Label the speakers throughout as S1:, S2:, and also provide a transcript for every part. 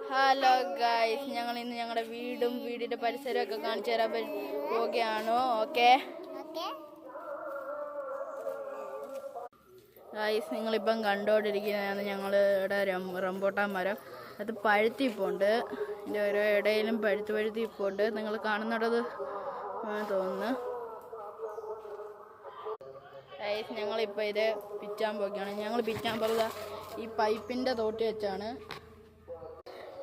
S1: Hello guys, ഞങ്ങൾ ഇന്ന് ഞങ്ങളുടെ വീടിന്റെ പരിസരമൊക്കെ കാണിച്ചു തരാൻ പോവുകയാണോ? ഓക്കെ ഗൈസ്, നിങ്ങളിപ്പം കണ്ടോണ്ടിരിക്കുന്നതാണ് ഞങ്ങളുടെ റംബൂട്ടാൻ മരം. അത് പഴുത്തിപ്പോണ്ട്, ഇതിൻ്റെ ഓരോ ഇടയിലും പഴുത്തിപ്പോണ്ട്. നിങ്ങൾ കാണുന്നുള്ളത് തോന്നുന്നു. ഗൈസ്, ഞങ്ങളിപ്പോൾ ഇത് പിച്ചാൻ പോവുകയാണ്. ഞങ്ങൾ പിച്ചാൻ പോകുക ഈ പൈപ്പിൻ്റെ തോട്ടി വെച്ചാണ്.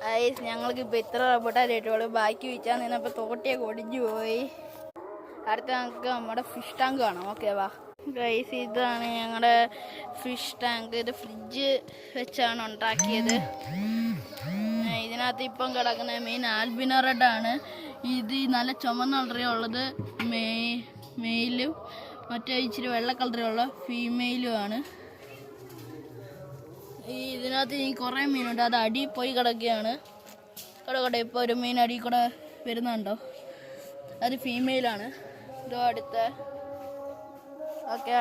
S1: ഗൈസ്, ഞങ്ങൾക്കിപ്പോൾ ഇത്ര റംബൂട്ടാൻ കിട്ടുള്ളൂ. ബാക്കി വിൽക്കാൻ നിന്നപ്പോൾ തോട്ടിയൊക്കെ ഒടിഞ്ഞു പോയി. അടുത്ത ഞങ്ങൾക്ക് നമ്മുടെ ഫിഷ് ടാങ്ക് കാണാം. ഓക്കെ വാ ഗൈസ്, ഇതാണ് ഞങ്ങളുടെ ഫിഷ് ടാങ്ക്. ഇത് ഫ്രിഡ്ജ് വെച്ചാണ് ഉണ്ടാക്കിയത്. ഇതിനകത്ത് ഇപ്പം കിടക്കുന്ന മെയിൻ ആൽബിനോ റെഡ് ആണ്. ഇത് നല്ല ചുമന്ന കളറുള്ളത് മെയിലും മറ്റേ ഇച്ചിരി വെള്ള കളറുള്ള ഫീമെയിലും ആണ്. ഇതിനകത്ത് ഈ കുറേ മീനുണ്ട്. അത് അടി പോയി കിടക്കുകയാണ്. കിടക്കട്ടെ, ഇപ്പോൾ ഒരു മീൻ അടി കൂടെ വരുന്നുണ്ടോ? അത് ഫീമെയിലാണ്. ഇതോ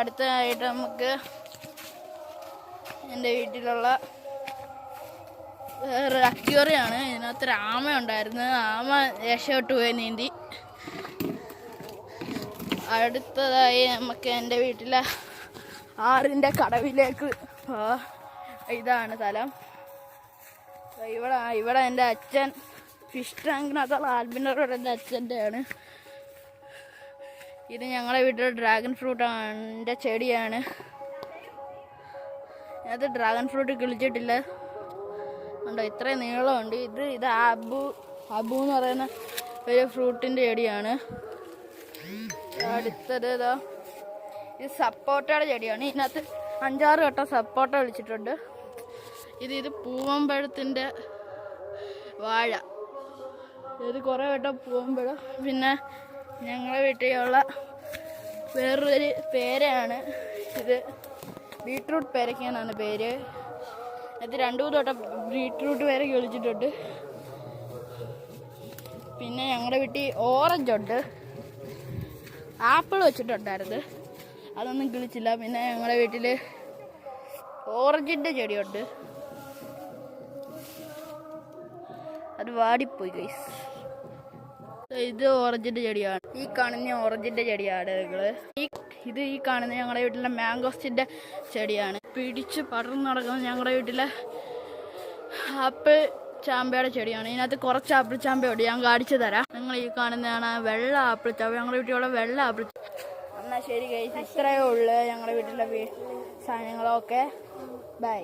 S1: അടുത്തതായിട്ട് നമുക്ക് എൻ്റെ വീട്ടിലുള്ള വേറെ അക്വേറിയാണ്. ഇതിനകത്തൊരു ആമ ഉണ്ടായിരുന്നു. ആമ രക്ഷപ്പെട്ടു പോയി നീന്തി. അടുത്തതായി നമുക്ക് എൻ്റെ വീട്ടിലെ ആറിൻ്റെ കടവിലേക്ക് ഇതാണ് സ്ഥലം. ഇവിടെ എൻ്റെ അച്ഛൻ ഫിഷ് ടാങ്കിനകത്തുള്ള ആൽബിനോട് എൻ്റെ അച്ഛൻ്റെ ആണ്. ഇത് ഞങ്ങളുടെ വീട്ടിൽ ഡ്രാഗൺ ഫ്രൂട്ടിൻ്റെ ചെടിയാണ്. അത് ഡ്രാഗൺ ഫ്രൂട്ട് കിളിച്ചിട്ടില്ല ഉണ്ടോ, ഇത്രയും നീളമുണ്ട്. ഇത് അബു എന്ന് പറയുന്ന ഒരു ഫ്രൂട്ടിൻ്റെ ചെടിയാണ്. അടുത്തത് ഇത് സപ്പോട്ടയുടെ ചെടിയാണ്. ഇതിനകത്ത് 5-6 വട്ടം സപ്പോട്ട വിളിച്ചിട്ടുണ്ട്. ഇത് പൂവമ്പഴത്തിൻ്റെ വാഴ. ഇത് കുറേ വട്ടം പൂവമ്പഴം. പിന്നെ ഞങ്ങളുടെ വീട്ടിലുള്ള വേറൊരു പേരയാണ്. ഇത് ബീട്രൂട്ട് പേരയ്ക്കാനാണ് പേര്. ഇത് 2-3 വട്ടം ബീട്രൂട്ട് പേരയ്ക്ക് വിളിച്ചിട്ടുണ്ട്. പിന്നെ ഞങ്ങളുടെ വീട്ടിൽ ഓറഞ്ച് ഉണ്ട്. ആപ്പിൾ വെച്ചിട്ടുണ്ടായിരുന്നു, അതൊന്നും കിളിച്ചില്ല. പിന്നെ ഞങ്ങളുടെ വീട്ടിൽ ഓറഞ്ചിൻ്റെ ചെടിയുണ്ട്, അത് വാടിപ്പോയി ഗൈസ്. ഇത് ഓറഞ്ചിൻ്റെ ചെടിയാണ്. ഈ കാണുന്ന ഓറഞ്ചിൻ്റെ ചെടിയാണ് ഈ കാണുന്ന ഞങ്ങളുടെ വീട്ടിലെ മാംഗോസ്റ്റിൻ്റെ ചെടിയാണ്. പിടിച്ച് പടർന്നു നടക്കുന്ന ഞങ്ങളുടെ വീട്ടിലെ ആപ്പിൾ ചാമ്പയുടെ ചെടിയാണ്. ഇതിനകത്ത് കുറച്ച് ആപ്പിൾ ചാമ്പയുണ്ട്, ഞാൻ കാണിച്ചു തരാം. നിങ്ങൾ ഈ കാണുന്നതാണ് വെള്ള ആപ്പിൾ ചാമ്പ, ഞങ്ങളുടെ വീട്ടിലുള്ള വെള്ള ആപ്പിൾ. എന്നാൽ ശരി ഗൈസ്, ഇത്രയേ ഉള്ളൂ ഞങ്ങളുടെ വീട്ടിലെ സാധനങ്ങളൊക്കെ. ബൈ.